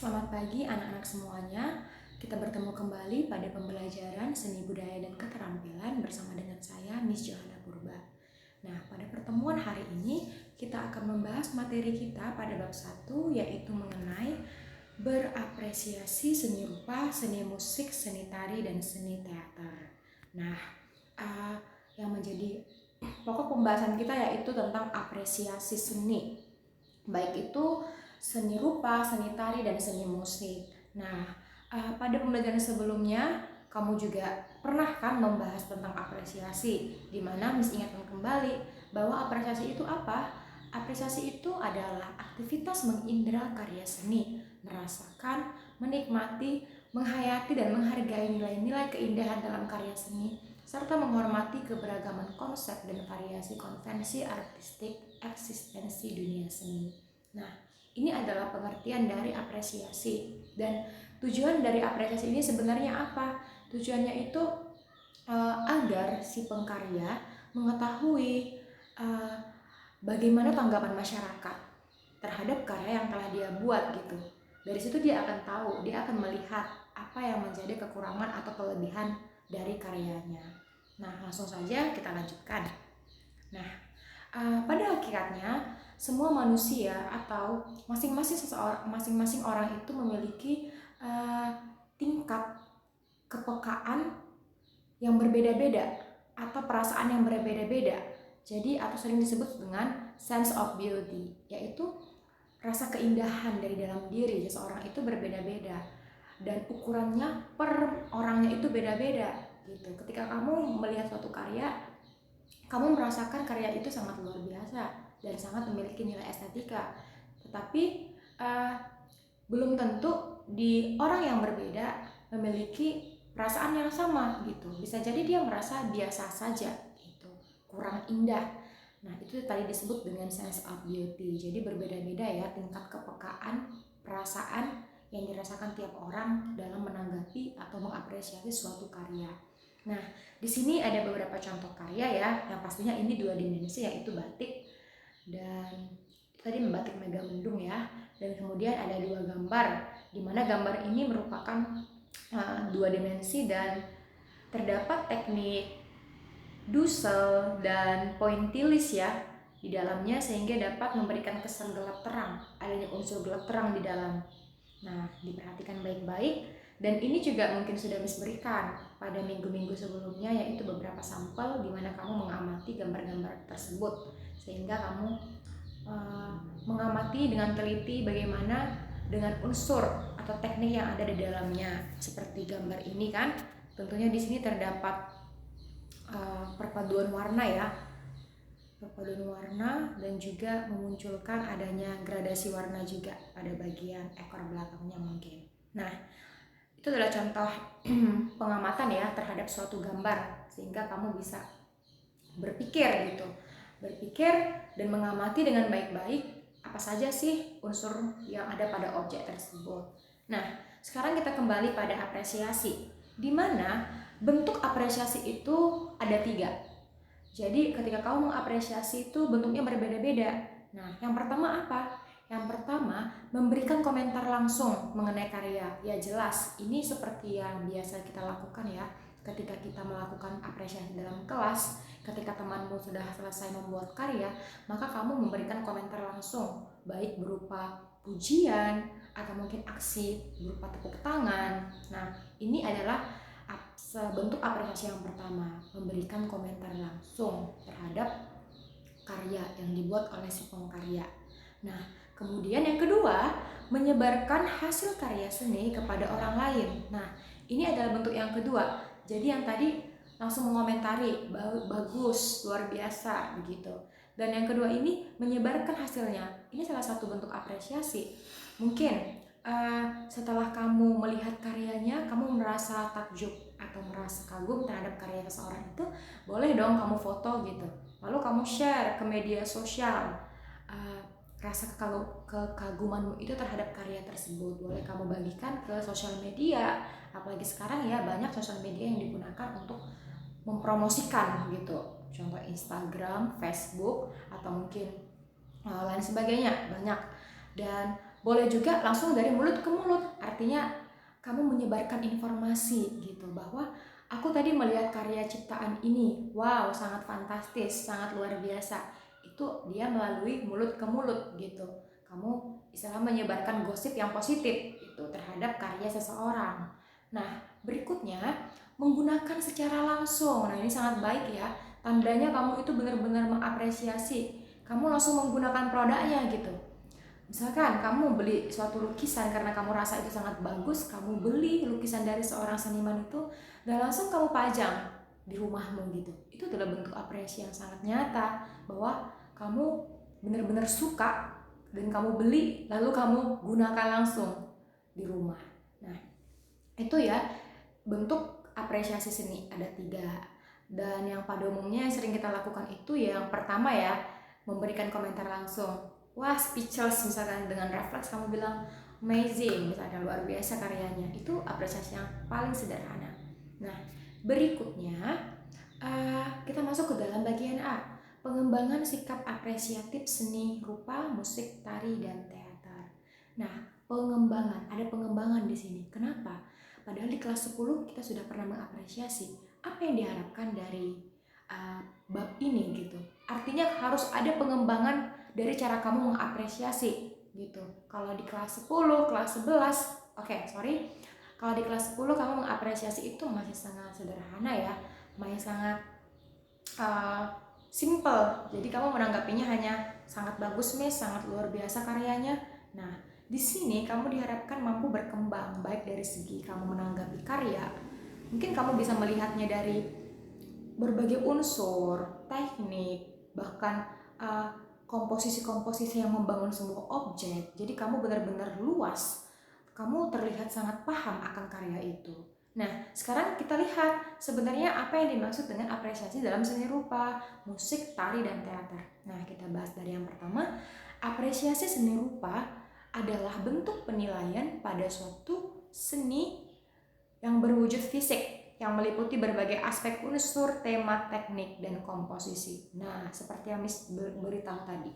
Selamat pagi anak-anak semuanya. Kita bertemu kembali pada pembelajaran seni budaya dan keterampilan bersama dengan saya Miss Johanna Purba. Nah, pada pertemuan hari ini kita akan membahas materi kita pada bab 1, yaitu mengenai berapresiasi seni rupa, seni musik, seni tari, dan seni teater. Nah, yang menjadi pokok pembahasan kita yaitu tentang apresiasi seni, baik itu seni rupa, seni tari, dan seni musik. Nah, pada pembelajaran sebelumnya kamu juga pernah kan membahas tentang apresiasi, di mana Miss ingatkan kembali bahwa apresiasi itu apa? Apresiasi itu adalah aktivitas mengindra karya seni, merasakan, menikmati, menghayati, dan menghargai nilai-nilai keindahan dalam karya seni, serta menghormati keberagaman konsep dan variasi konvensi artistik eksistensi dunia seni. Nah, ini adalah pengertian dari apresiasi, dan tujuan dari apresiasi ini sebenarnya apa? Tujuannya itu agar si pengkarya mengetahui bagaimana tanggapan masyarakat terhadap karya yang telah dia buat gitu. Dari situ dia akan tahu, dia akan melihat apa yang menjadi kekurangan atau kelebihan dari karyanya. Nah, langsung saja kita lanjutkan. Nah, pada hakikatnya semua manusia atau masing-masing orang itu memiliki tingkat kepekaan yang berbeda-beda atau perasaan yang berbeda-beda. Jadi atau sering disebut dengan sense of beauty, yaitu rasa keindahan dari dalam diri seseorang itu berbeda-beda dan ukurannya per orangnya itu beda-beda gitu. Ketika kamu melihat suatu karya, kamu merasakan karya itu sangat luar biasa dan sangat memiliki nilai estetika, tetapi belum tentu di orang yang berbeda memiliki perasaan yang sama gitu. Bisa jadi dia merasa biasa saja gitu, kurang indah. Nah, itu tadi disebut dengan sense of beauty. Jadi berbeda-beda ya tingkat kepekaan, perasaan yang dirasakan tiap orang dalam menanggapi atau mengapresiasi suatu karya. Nah, di sini ada beberapa contoh karya ya, yang pastinya ini 2 dimensi, yaitu batik dan tadi membatik Megamendung ya. Dan kemudian ada 2 gambar, di mana gambar ini merupakan 2 dimensi dan terdapat teknik dusel dan pointillis ya di dalamnya, sehingga dapat memberikan kesan gelap terang, adanya unsur gelap terang di dalam. Nah, diperhatikan baik-baik, dan ini juga mungkin sudah Miss berikan pada minggu-minggu sebelumnya, yaitu beberapa sampel di mana kamu mengamati gambar-gambar tersebut, sehingga kamu mengamati dengan teliti bagaimana dengan unsur atau teknik yang ada di dalamnya. Seperti gambar ini kan, tentunya di sini terdapat perpaduan warna ya, dan juga memunculkan adanya gradasi warna juga pada bagian ekor belakangnya mungkin. Nah, itu adalah contoh pengamatan ya terhadap suatu gambar, sehingga kamu bisa berpikir dan mengamati dengan baik-baik apa saja sih unsur yang ada pada objek tersebut. Nah, sekarang kita kembali pada apresiasi, di mana bentuk apresiasi itu ada 3. Jadi ketika kamu mengapresiasi itu bentuknya berbeda-beda. Nah, yang pertama apa? Yang pertama, memberikan komentar langsung mengenai karya. Ya jelas, ini seperti yang biasa kita lakukan ya. Ketika kita melakukan apresiasi dalam kelas, ketika temanmu sudah selesai membuat karya, maka kamu memberikan komentar langsung, baik berupa pujian atau mungkin aksi berupa tepuk tangan. Nah, ini adalah bentuk apresiasi yang pertama, memberikan komentar langsung terhadap karya yang dibuat oleh si pengkarya. Nah, kemudian yang kedua, menyebarkan hasil karya seni kepada orang lain. Nah, ini adalah bentuk yang kedua. Jadi yang tadi langsung mengomentari, bagus, luar biasa begitu. Dan yang kedua ini menyebarkan hasilnya. Ini salah satu bentuk apresiasi. Mungkin setelah kamu melihat karyanya, kamu merasa takjub atau merasa kagum terhadap karya seseorang itu, boleh dong kamu foto gitu. Lalu kamu share ke media sosial rasa kekagumanmu itu terhadap karya tersebut. Boleh kamu bagikan ke sosial media, apalagi sekarang ya banyak sosial media yang digunakan untuk mempromosikan gitu, contoh Instagram, Facebook, atau mungkin lain sebagainya, banyak. Dan Boleh juga langsung dari mulut ke mulut, artinya kamu menyebarkan informasi gitu bahwa aku tadi melihat karya ciptaan ini, wow sangat fantastis, sangat luar biasa. Itu dia melalui mulut ke mulut gitu. Kamu istilah menyebarkan gosip yang positif itu terhadap karya seseorang. Nah, berikutnya menggunakan secara langsung. Nah, ini sangat baik ya. Tandanya kamu itu benar-benar mengapresiasi. Kamu langsung menggunakan produknya gitu. Misalkan kamu beli suatu lukisan karena kamu rasa itu sangat bagus, kamu beli lukisan dari seorang seniman itu dan langsung kamu pajang di rumahmu gitu. Itu adalah bentuk apresiasi yang sangat nyata bahwa kamu benar-benar suka dan kamu beli lalu kamu gunakan langsung di rumah. Nah, itu ya bentuk apresiasi seni ada 3. Dan yang pada umumnya yang sering kita lakukan itu yang pertama ya, memberikan komentar langsung. Wah, speechless misalkan, dengan refleks kamu bilang amazing misalkan, luar biasa karyanya. Itu apresiasi yang paling sederhana. Nah, berikutnya kita masuk ke dalam bagian A, pengembangan sikap apresiatif seni rupa, musik, tari, dan teater. Nah, ada pengembangan di sini. Kenapa? Padahal di kelas 10 kita sudah pernah mengapresiasi apa yang diharapkan dari bab ini gitu. Artinya harus ada pengembangan dari cara kamu mengapresiasi gitu. Kalau di kelas 10, kelas 11, kalau di kelas 10 kamu mengapresiasi itu masih sangat sederhana ya, masih sangat simple. Jadi kamu menanggapinya hanya sangat bagus Miss, sangat luar biasa karyanya. Nah, di sini kamu diharapkan mampu berkembang baik dari segi kamu menanggapi karya. Mungkin kamu bisa melihatnya dari berbagai unsur, teknik, bahkan komposisi-komposisi yang membangun sebuah objek. Jadi kamu benar-benar luas. Kamu terlihat sangat paham akan karya itu. Nah, sekarang kita lihat sebenarnya apa yang dimaksud dengan apresiasi dalam seni rupa, musik, tari, dan teater. Nah, kita bahas dari yang pertama. Apresiasi seni rupa adalah bentuk penilaian pada suatu seni yang berwujud fisik, yang meliputi berbagai aspek unsur, tema, teknik, dan komposisi. Nah, seperti yang Miss beritahu tadi.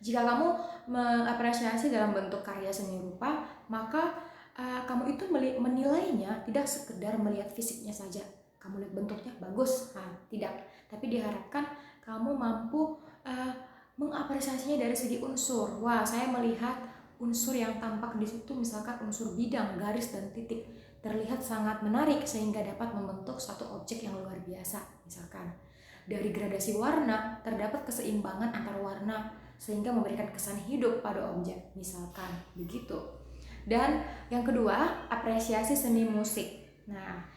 Jika kamu mengapresiasi dalam bentuk karya seni rupa, maka kamu itu menilainya tidak sekedar melihat fisiknya saja. Kamu lihat bentuknya bagus, tidak. Tapi diharapkan kamu mampu mengapresiasinya dari segi unsur. Wah, saya melihat unsur yang tampak di situ, misalkan unsur bidang, garis, dan titik, terlihat sangat menarik sehingga dapat membentuk satu objek yang luar biasa. Misalkan dari gradasi warna terdapat keseimbangan antar warna sehingga memberikan kesan hidup pada objek, misalkan begitu. Dan yang kedua, apresiasi seni musik. Nah,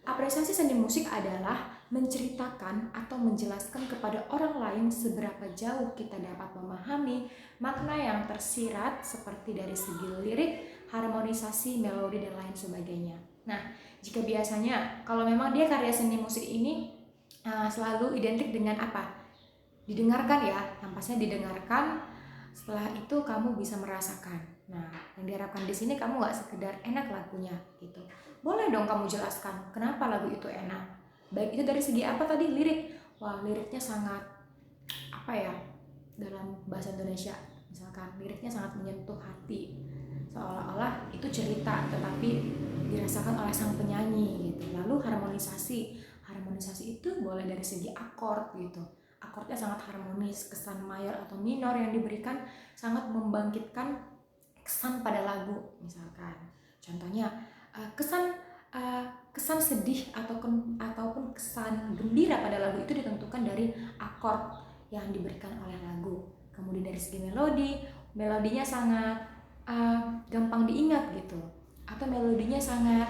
apresiasi seni musik adalah menceritakan atau menjelaskan kepada orang lain seberapa jauh kita dapat memahami makna yang tersirat seperti dari segi lirik, harmonisasi, melodi, dan lain sebagainya. Nah, jika biasanya kalau memang dia karya seni musik ini selalu identik dengan apa? Didengarkan ya, yang pastinya didengarkan. Setelah itu kamu bisa merasakan. Nah, yang diharapkan di sini kamu nggak sekedar enak lagunya gitu. Boleh dong kamu jelaskan kenapa lagu itu enak. Baik itu dari segi apa tadi, lirik. Wah, liriknya sangat apa ya? Dalam bahasa Indonesia, misalkan liriknya sangat menyentuh hati. Seolah-olah itu cerita tetapi dirasakan oleh sang penyanyi gitu. Lalu harmonisasi itu boleh dari segi akord gitu. Akordnya sangat harmonis, kesan mayor atau minor yang diberikan sangat membangkitkan kesan pada lagu. Misalkan contohnya kesan sedih ataupun kesan gembira pada lagu itu ditentukan dari akord yang diberikan oleh lagu. Kemudian dari segi melodinya sangat gampang diingat gitu, atau melodinya sangat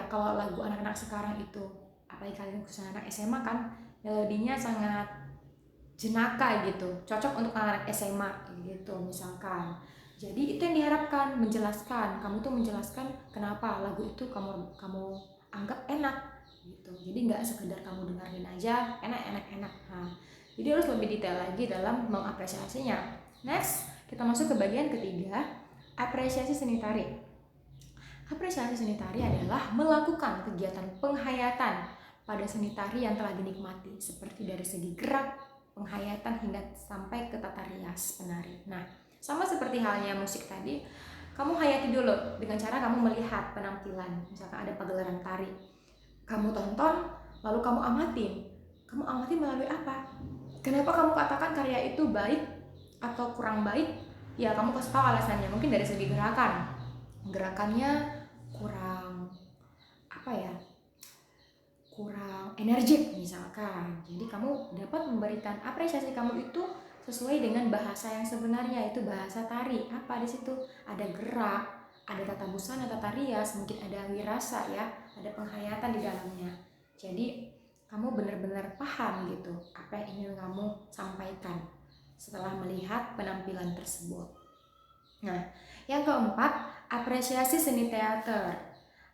kalau lagu anak-anak sekarang itu, apalagi kalian khususnya anak SMA kan, melodinya sangat jenaka gitu, cocok untuk anak SMA gitu misalkan. Jadi itu yang diharapkan, kamu tuh menjelaskan kenapa lagu itu kamu anggap enak gitu. Jadi nggak sekedar kamu dengerin aja enak. Jadi harus lebih detail lagi dalam mengapresiasinya. Next, kita masuk ke bagian ketiga, apresiasi seni tari. Apresiasi seni tari adalah melakukan kegiatan penghayatan pada seni tari yang telah dinikmati, seperti dari segi gerak, penghayatan hingga sampai ke tata rias penari. Nah, sama seperti halnya musik tadi, kamu hayati dulu dengan cara kamu melihat penampilan. Misalkan ada pagelaran tari, kamu tonton, lalu kamu amatin. Kamu amatin melalui apa? Kenapa kamu katakan karya itu baik atau kurang baik? Ya, kamu kasih tahu alasannya. Mungkin dari segi gerakannya kurang apa ya? Kurang energik misalkan. Jadi kamu dapat memberikan apresiasi kamu itu sesuai dengan bahasa yang sebenarnya, itu bahasa tari. Apa di situ? Ada gerak, ada tata busana, tata rias, mungkin ada wirasa ya, ada penghayatan di dalamnya. Jadi kamu benar-benar paham gitu apa yang ingin kamu sampaikan setelah melihat penampilan tersebut. Nah, yang keempat, apresiasi seni teater.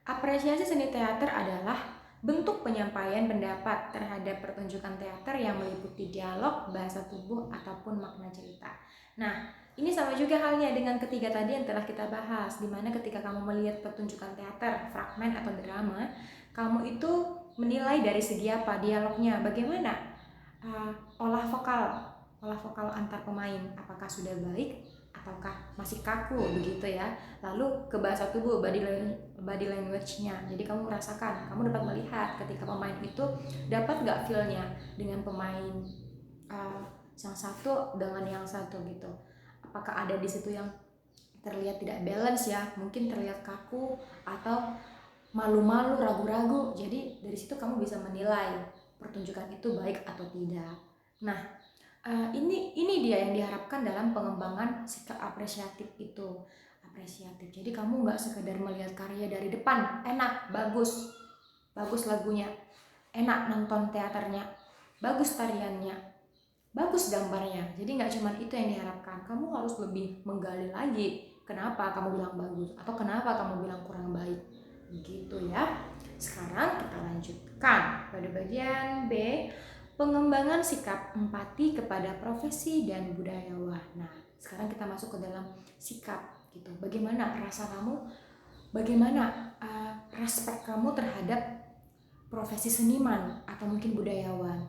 Apresiasi seni teater adalah bentuk penyampaian pendapat terhadap pertunjukan teater yang meliputi dialog, bahasa tubuh, ataupun makna cerita. Nah, ini sama juga halnya dengan ketiga tadi yang telah kita bahas, dimana ketika kamu melihat pertunjukan teater, fragmen atau drama, kamu itu menilai dari segi apa dialognya, bagaimana olah vokal antar pemain, apakah sudah baik ataukah masih kaku begitu ya. Lalu ke bahasa tubuh, body language-nya. Jadi kamu merasakan, kamu dapat melihat ketika pemain itu dapat gak feel-nya dengan pemain yang satu dengan yang satu gitu. Apakah ada di situ yang terlihat tidak balance ya, mungkin terlihat kaku atau malu-malu, ragu-ragu. Jadi dari situ kamu bisa menilai pertunjukan itu baik atau tidak. Nah, ini dia yang diharapkan dalam pengembangan sikap apresiatif itu. Apresiatif. Jadi kamu nggak sekedar melihat karya dari depan, enak, bagus lagunya, enak nonton teaternya, bagus tariannya, bagus gambarnya. Jadi nggak cuma itu yang diharapkan. Kamu harus lebih menggali lagi. Kenapa kamu bilang bagus atau kenapa kamu bilang kurang baik? Begitu ya. Sekarang kita lanjutkan pada bagian B, pengembangan sikap empati kepada profesi dan budayawan. Nah, sekarang kita masuk ke dalam sikap gitu. Bagaimana rasa kamu, bagaimana respect kamu terhadap profesi seniman atau mungkin budayawan,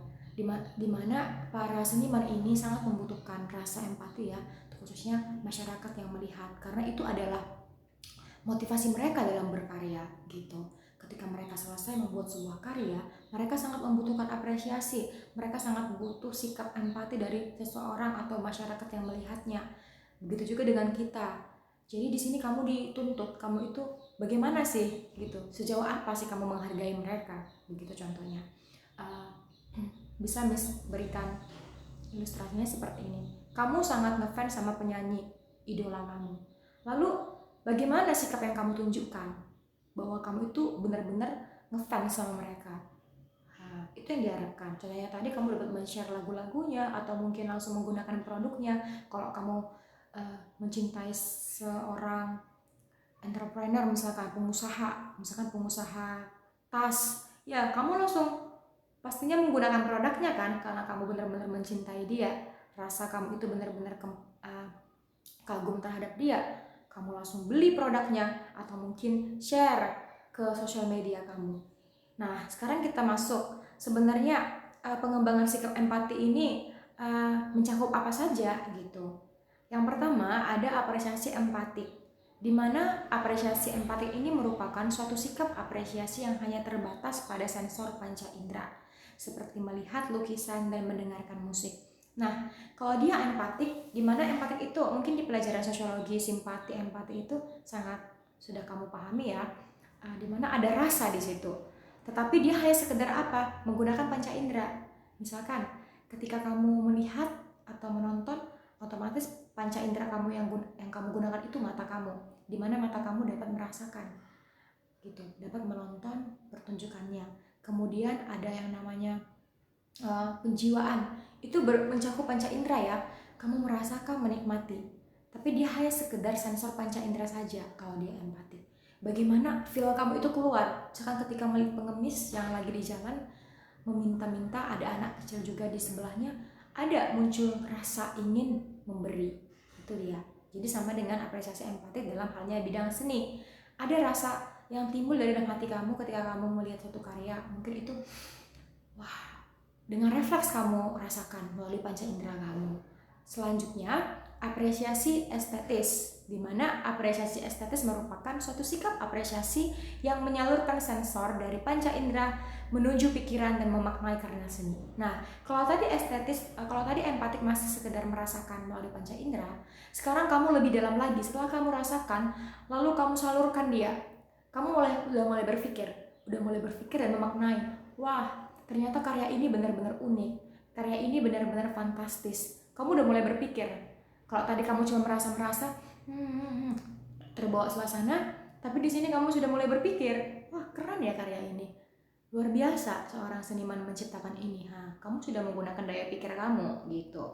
dimana para seniman ini sangat membutuhkan rasa empati ya, khususnya masyarakat yang melihat, karena itu adalah motivasi mereka dalam berkarya gitu. Ketika mereka selesai membuat sebuah karya, mereka sangat membutuhkan apresiasi, mereka sangat butuh sikap empati dari seseorang atau masyarakat yang melihatnya. Begitu juga dengan kita. Jadi di sini kamu dituntut, kamu itu bagaimana sih gitu, sejauh apa sih kamu menghargai mereka, begitu contohnya. Bisa berikan ilustrasinya seperti ini. Kamu sangat ngefans sama penyanyi idola kamu, lalu bagaimana sikap yang kamu tunjukkan bahwa kamu itu benar-benar ngefans sama mereka. Nah, itu yang diharapkan. Contohnya tadi kamu dapat men-share lagu-lagunya atau mungkin langsung menggunakan produknya. Kalau kamu mencintai seorang entrepreneur, misalkan pengusaha tas, ya kamu langsung pastinya menggunakan produknya kan, karena kamu benar-benar mencintai dia, rasa kamu itu benar-benar kagum terhadap dia, kamu langsung beli produknya atau mungkin share ke sosial media kamu. Nah, sekarang kita masuk sebenarnya pengembangan sikap empati ini mencakup apa saja gitu. Yang pertama ada apresiasi empati, di mana apresiasi empati ini merupakan suatu sikap apresiasi yang hanya terbatas pada sensor panca indera, seperti melihat lukisan dan mendengarkan musik. Nah, kalau dia empatik, di mana empatik itu mungkin di pelajaran sosiologi simpati empati itu sangat sudah kamu pahami ya, di mana ada rasa di situ. Tetapi dia hanya sekedar apa? Menggunakan panca indera. Misalkan ketika kamu melihat atau menonton, otomatis panca indera kamu yang kamu gunakan itu mata kamu, di mana mata kamu dapat merasakan gitu, dapat menonton pertunjukannya. Kemudian ada yang namanya penjiwaan, itu mencakup panca indera ya, kamu merasakan, menikmati, tapi dia hanya sekedar sensor panca indera saja. Kalau dia empati, bagaimana feel kamu itu keluar. Misalkan ketika melihat pengemis yang lagi di jalan meminta-minta, ada anak kecil juga di sebelahnya, ada muncul rasa ingin memberi, itu dia. Jadi sama dengan apresiasi empati dalam halnya bidang seni, ada rasa yang timbul dari dalam hati kamu ketika kamu melihat suatu karya, mungkin itu wah, dengan refleks kamu rasakan melalui panca indera kamu. Selanjutnya, apresiasi estetis, di mana apresiasi estetis merupakan suatu sikap apresiasi yang menyalurkan sensor dari panca indera menuju pikiran dan memaknai karya seni. Nah, kalau tadi empatik masih sekedar merasakan melalui panca indera, sekarang kamu lebih dalam lagi. Setelah kamu rasakan, lalu kamu salurkan dia. Kamu udah mulai berpikir dan memaknai. Wah, ternyata karya ini benar-benar unik. Karya ini benar-benar fantastis. Kamu udah mulai berpikir. Kalau tadi kamu cuma merasa-merasa, terbawa suasana, tapi di sini kamu sudah mulai berpikir, wah keren ya karya ini. Luar biasa seorang seniman menciptakan ini. Kamu sudah menggunakan daya pikir kamu gitu.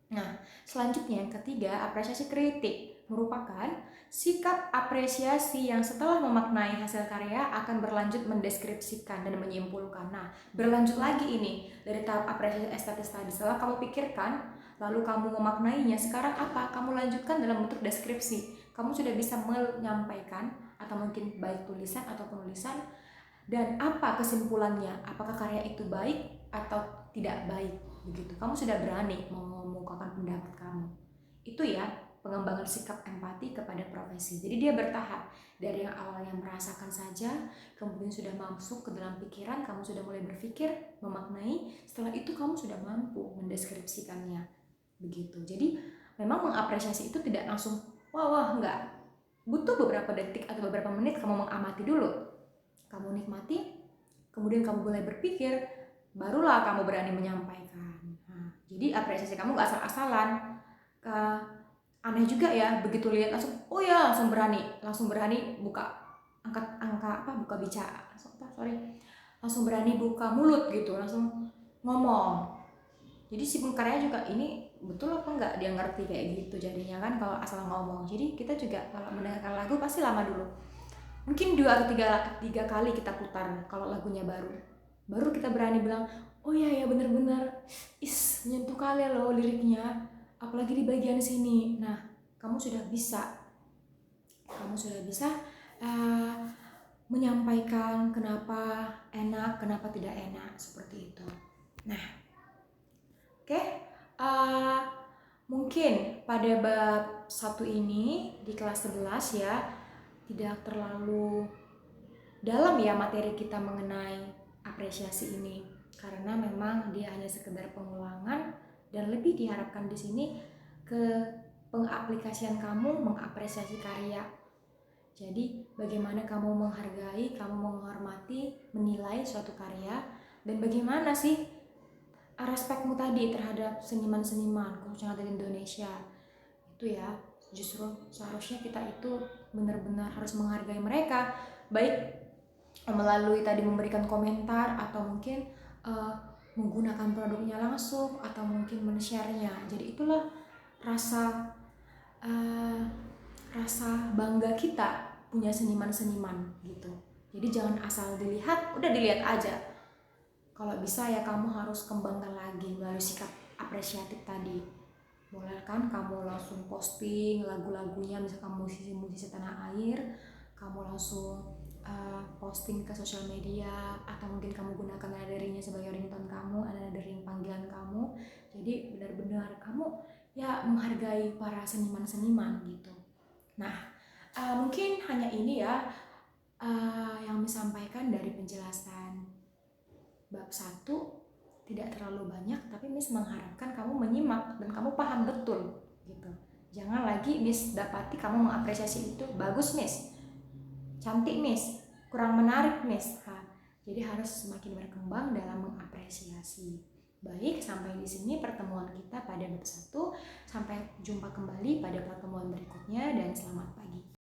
Nah, selanjutnya yang ketiga, apresiasi kritik merupakan sikap apresiasi yang setelah memaknai hasil karya akan berlanjut mendeskripsikan dan menyimpulkan. Nah, berlanjut lagi ini dari tahap apresiasi estetis tadi. Setelah kamu pikirkan, lalu kamu memaknainya, sekarang apa? Kamu lanjutkan dalam bentuk deskripsi. Kamu sudah bisa menyampaikan, atau mungkin baik tulisan atau penulisan, dan apa kesimpulannya, apakah karya itu baik atau tidak baik, begitu. Kamu sudah berani mengemukakan pendapat kamu. Itu ya, pengembangan sikap empati kepada profesi. Jadi dia bertahap, dari yang awalnya merasakan saja, kemudian sudah masuk ke dalam pikiran, kamu sudah mulai berpikir, memaknai, setelah itu kamu sudah mampu mendeskripsikannya, begitu. Jadi memang mengapresiasi itu tidak langsung wah enggak, butuh beberapa detik atau beberapa menit kamu mengamati dulu, kamu nikmati, kemudian kamu mulai berpikir, barulah kamu berani menyampaikan. Jadi apresiasi kamu gak asal-asalan. Aneh juga ya, begitu lihat langsung, oh ya langsung berani buka buka bicara, langsung berani buka mulut gitu, langsung ngomong. Jadi si pengkarya juga ini betul apa enggak dia ngerti kayak gitu jadinya kan kalau asal ngomong. Jadi kita juga kalau mendengarkan lagu pasti lama dulu. Mungkin 2 atau 3 kali kita putar kalau lagunya baru kita berani bilang, oh ya benar-benar menyentuh kali loh liriknya, apalagi di bagian sini. Nah, kamu sudah bisa menyampaikan kenapa enak, kenapa tidak enak, seperti itu. Nah, oke. Mungkin pada bab 1 ini di kelas 11 ya, tidak terlalu dalam ya materi kita mengenai apresiasi ini, karena memang dia hanya sekedar pengulangan dan lebih diharapkan di sini ke pengaplikasian kamu mengapresiasi karya. Jadi bagaimana kamu menghargai, kamu menghormati, menilai suatu karya, dan bagaimana sih respekmu tadi terhadap seniman-seniman khususnya dari Indonesia itu ya. Justru seharusnya kita itu benar-benar harus menghargai mereka, baik melalui tadi memberikan komentar atau mungkin menggunakan produknya langsung atau mungkin men-share-nya. Jadi itulah rasa bangga kita punya seniman-seniman gitu. Jadi jangan asal dilihat, udah dilihat aja. Kalau bisa ya kamu harus kembangkan lagi melalui sikap apresiatif tadi. Boleh kan kamu langsung posting lagu-lagunya, misalkan musisi-musisi tanah air, kamu langsung posting ke sosial media, atau mungkin kamu gunakan nada deringnya sebagai ringtone kamu, nada dering panggilan kamu. Jadi benar-benar kamu ya menghargai para seniman-seniman gitu. Nah, mungkin hanya ini ya yang disampaikan dari penjelasan bab 1, tidak terlalu banyak, tapi Miss mengharapkan kamu menyimak dan kamu paham betul gitu. Jangan lagi Miss dapati kamu mengapresiasi itu bagus Miss, cantik Miss, kurang menarik Miss. Jadi harus semakin berkembang dalam mengapresiasi. Baik, sampai di sini pertemuan kita pada bab 1. Sampai jumpa kembali pada pertemuan berikutnya dan selamat pagi.